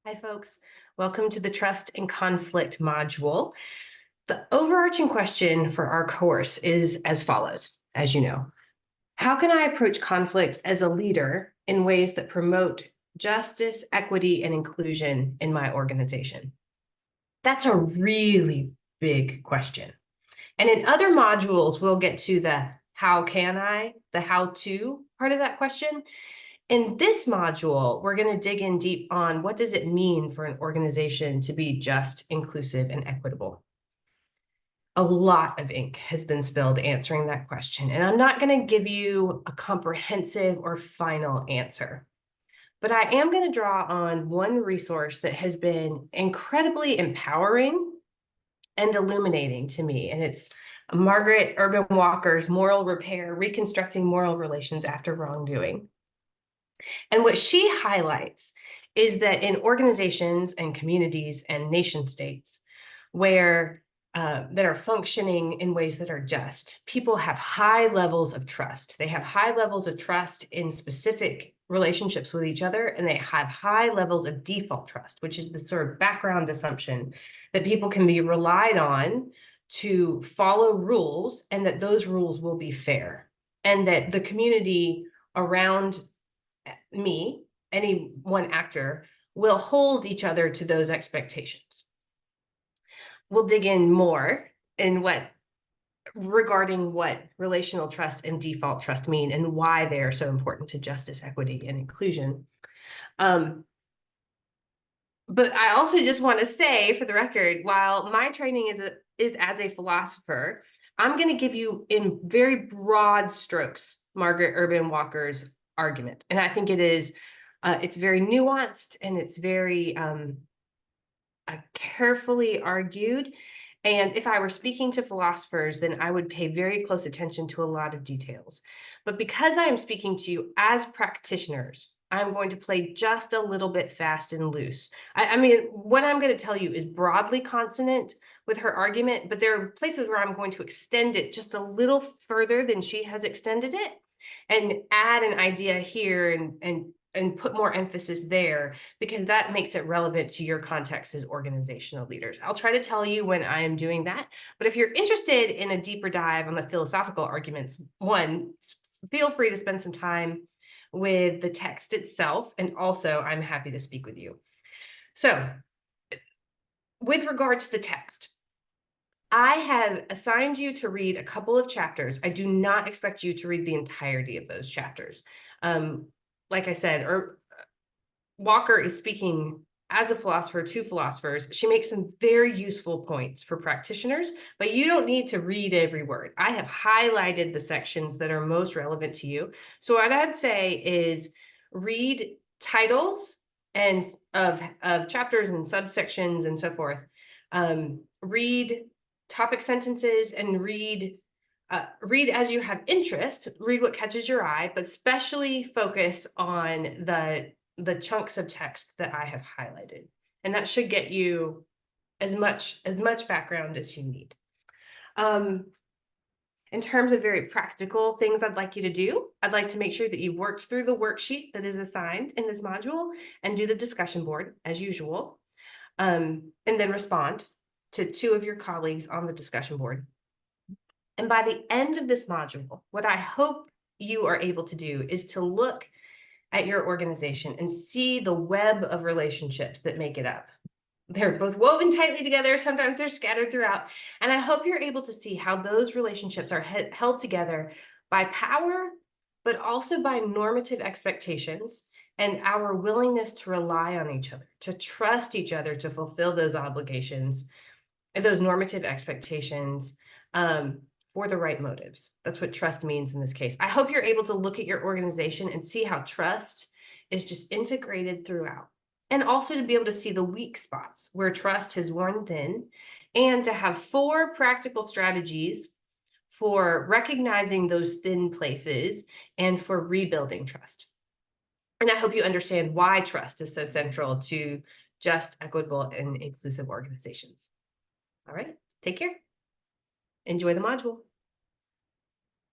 Hi, folks. Welcome to the Trust and Conflict module. The overarching question for our course is as follows, as you know. How can I approach conflict as a leader in ways that promote justice, equity, and inclusion in my organization? That's a really big question. And in other modules, we'll get to the how can I, the how to part of that question. In this module, we're going to dig in deep on what does it mean for an organization to be just, inclusive, and equitable. A lot of ink has been spilled answering that question, and I'm not going to give you a comprehensive or final answer. But I am going to draw on one resource that has been incredibly empowering and illuminating to me, and it's Margaret Urban Walker's Moral Repair, Reconstructing Moral Relations After Wrongdoing. And what she highlights is that in organizations and communities and nation states where that are functioning in ways that are just, people have high levels of trust. They have high levels of trust in specific relationships with each other, and they have high levels of default trust, which is the sort of background assumption that people can be relied on to follow rules and that those rules will be fair, and that the community around me, any one actor, will hold each other to those expectations. We'll dig in more in regarding what relational trust and default trust mean and why they are so important to justice, equity, and inclusion. But I also just want to say, for the record, while my training is as a philosopher, I'm going to give you in very broad strokes Margaret Urban Walker's argument, and I think it's very nuanced and it's very carefully argued. And if I were speaking to philosophers, then I would pay very close attention to a lot of details. But because I am speaking to you as practitioners, I'm going to play just a little bit fast and loose. I mean, what I'm going to tell you is broadly consonant with her argument, but there are places where I'm going to extend it just a little further than she has extended it and add an idea here and put more emphasis there, because that makes it relevant to your context as organizational leaders. I'll try to tell you when I am doing that, but if you're interested in a deeper dive on the philosophical arguments, one, feel free to spend some time with the text itself, and also I'm happy to speak with you. So, with regard to the text, I have assigned you to read a couple of chapters. I do not expect you to read the entirety of those chapters. Like I said, Walker is speaking as a philosopher to philosophers. She makes some very useful points for practitioners, but you don't need to read every word. I have highlighted the sections that are most relevant to you. So what I'd say is read titles and of chapters and subsections and so forth. Read topic sentences and read as you have interest, read what catches your eye, but especially focus on the chunks of text that I have highlighted. And that should get you as much background as you need. In terms of very practical things I'd like you to do, I'd like to make sure that you've worked through the worksheet that is assigned in this module and do the discussion board as usual, and then respond to 2 of your colleagues on the discussion board. And by the end of this module, what I hope you are able to do is to look at your organization and see the web of relationships that make it up. They're both woven tightly together, sometimes they're scattered throughout. And I hope you're able to see how those relationships are held together by power, but also by normative expectations and our willingness to rely on each other, to trust each other to fulfill those obligations and those normative expectations for the right motives. That's what trust means in this case. I hope you're able to look at your organization and see how trust is just integrated throughout. And also to be able to see the weak spots where trust has worn thin, and to have 4 practical strategies for recognizing those thin places and for rebuilding trust. And I hope you understand why trust is so central to just, equitable, and inclusive organizations. All right, take care. Enjoy the module.